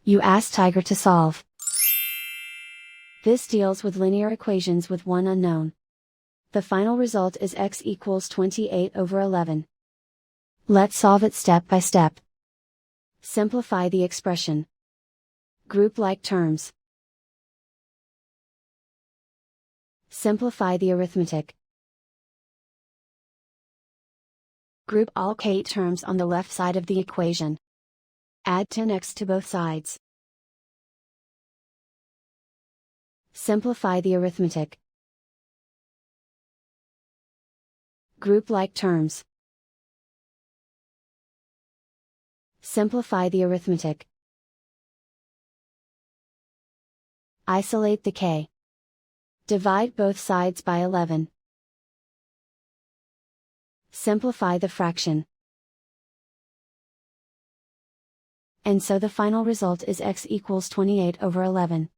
You ask Tiger to solve. This deals with linear equations with one unknown. The final result is x equals 28/11. Let's solve it step by step. Simplify the expression. Group like terms. Simplify the arithmetic. Group all k terms on the left side of the equation. Add 10x to both sides. Simplify the arithmetic. Group like terms. Simplify the arithmetic. Isolate the k. Divide both sides by 11. Simplify the fraction. And so the final result is x equals 28/11.